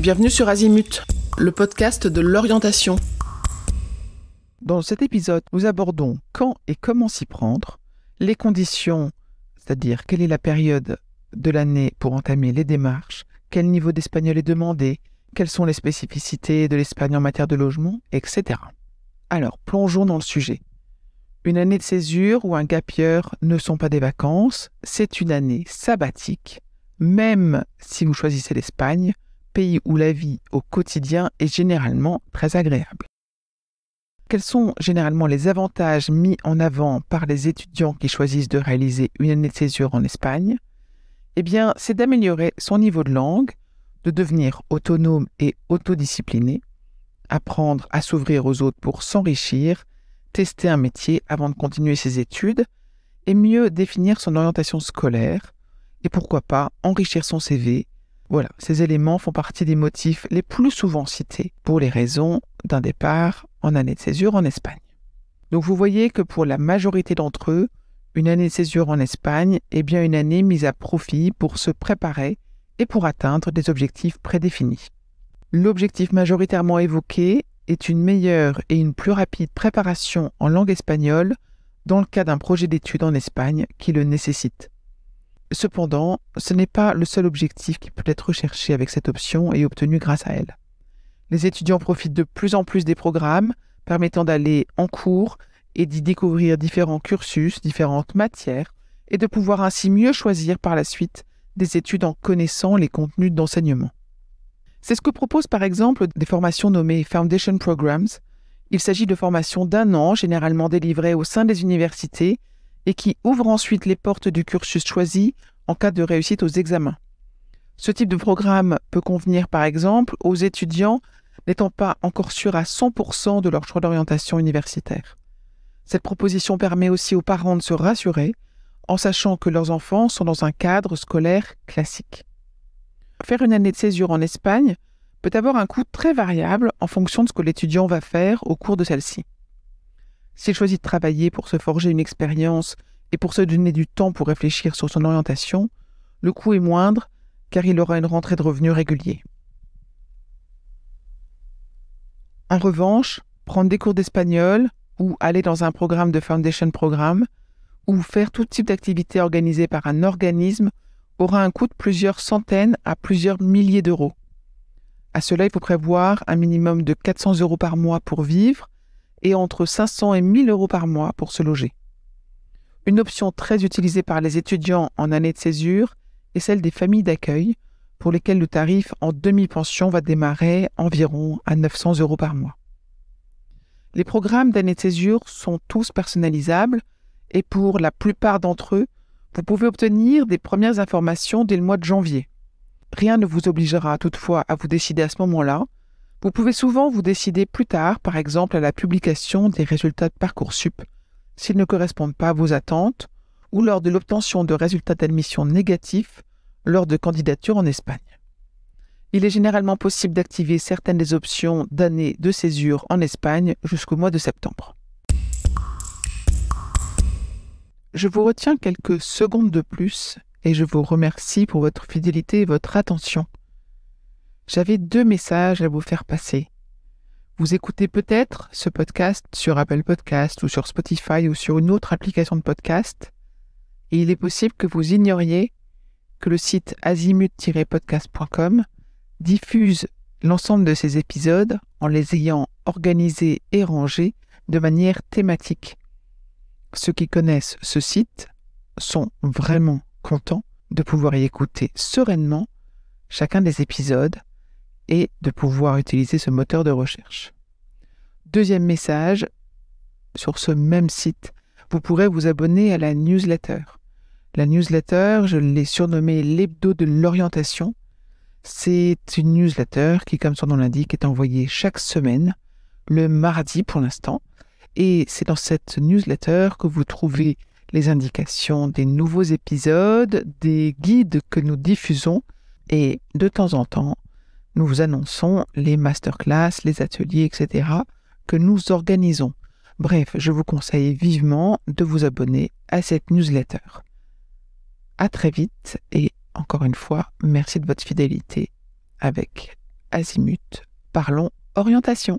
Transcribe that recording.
Bienvenue sur Azimut, le podcast de l'orientation. Dans cet épisode, nous abordons quand et comment s'y prendre, les conditions, c'est-à-dire quelle est la période de l'année pour entamer les démarches, quel niveau d'espagnol est demandé, quelles sont les spécificités de l'Espagne en matière de logement, etc. Alors, plongeons dans le sujet. Une année de césure ou un gap year ne sont pas des vacances, c'est une année sabbatique, même si vous choisissez l'Espagne, pays où la vie au quotidien est généralement très agréable. Quels sont généralement les avantages mis en avant par les étudiants qui choisissent de réaliser une année de césure en Espagne ? Eh bien, c'est d'améliorer son niveau de langue, de devenir autonome et autodiscipliné, apprendre à s'ouvrir aux autres pour s'enrichir, tester un métier avant de continuer ses études, et mieux définir son orientation scolaire, et pourquoi pas enrichir son CV. Voilà, ces éléments font partie des motifs les plus souvent cités pour les raisons d'un départ en année de césure en Espagne. Donc vous voyez que pour la majorité d'entre eux, une année de césure en Espagne est bien une année mise à profit pour se préparer et pour atteindre des objectifs prédéfinis. L'objectif majoritairement évoqué est une meilleure et une plus rapide préparation en langue espagnole dans le cas d'un projet d'études en Espagne qui le nécessite. Cependant, ce n'est pas le seul objectif qui peut être recherché avec cette option et obtenu grâce à elle. Les étudiants profitent de plus en plus des programmes permettant d'aller en cours et d'y découvrir différents cursus, différentes matières, et de pouvoir ainsi mieux choisir par la suite des études en connaissant les contenus d'enseignement. C'est ce que proposent par exemple des formations nommées Foundation Programs. Il s'agit de formations d'1 an, généralement délivrées au sein des universités, et qui ouvrent ensuite les portes du cursus choisi en cas de réussite aux examens. Ce type de programme peut convenir par exemple aux étudiants n'étant pas encore sûrs à 100% de leur choix d'orientation universitaire. Cette proposition permet aussi aux parents de se rassurer en sachant que leurs enfants sont dans un cadre scolaire classique. Faire une année de césure en Espagne peut avoir un coût très variable en fonction de ce que l'étudiant va faire au cours de celle-ci. S'il choisit de travailler pour se forger une expérience et pour se donner du temps pour réfléchir sur son orientation, le coût est moindre car il aura une rentrée de revenus régulier. En revanche, prendre des cours d'espagnol ou aller dans un programme de Foundation Programme ou faire tout type d'activité organisée par un organisme aura un coût de plusieurs centaines à plusieurs milliers d'euros. À cela, il faut prévoir un minimum de 400 € par mois pour vivre et entre 500 et 1000 € par mois pour se loger. Une option très utilisée par les étudiants en année de césure est celle des familles d'accueil, pour lesquelles le tarif en demi-pension va démarrer environ à 900 € par mois. Les programmes d'année de césure sont tous personnalisables et pour la plupart d'entre eux, vous pouvez obtenir des premières informations dès le mois de janvier. Rien ne vous obligera toutefois à vous décider à ce moment-là. Vous pouvez souvent vous décider plus tard, par exemple à la publication des résultats de Parcoursup, s'ils ne correspondent pas à vos attentes, ou lors de l'obtention de résultats d'admission négatifs lors de candidatures en Espagne. Il est généralement possible d'activer certaines des options d'année de césure en Espagne jusqu'au mois de septembre. Je vous retiens quelques secondes de plus et je vous remercie pour votre fidélité et votre attention. J'avais 2 messages à vous faire passer. Vous écoutez peut-être ce podcast sur Apple Podcast ou sur Spotify ou sur une autre application de podcast et il est possible que vous ignoriez que le site azimut-podcast.com diffuse l'ensemble de ces épisodes en les ayant organisés et rangés de manière thématique. Ceux qui connaissent ce site sont vraiment contents de pouvoir y écouter sereinement chacun des épisodes et de pouvoir utiliser ce moteur de recherche. Deuxième message, sur ce même site, vous pourrez vous abonner à la newsletter. La newsletter, je l'ai surnommée l'hebdo de l'orientation. C'est une newsletter qui, comme son nom l'indique, est envoyée chaque semaine, le mardi pour l'instant. Et c'est dans cette newsletter que vous trouvez les indications des nouveaux épisodes, des guides que nous diffusons et de temps en temps, nous vous annonçons les masterclass, les ateliers, etc. que nous organisons. Bref, je vous conseille vivement de vous abonner à cette newsletter. À très vite et encore une fois, merci de votre fidélité avec Azimut. Parlons orientation.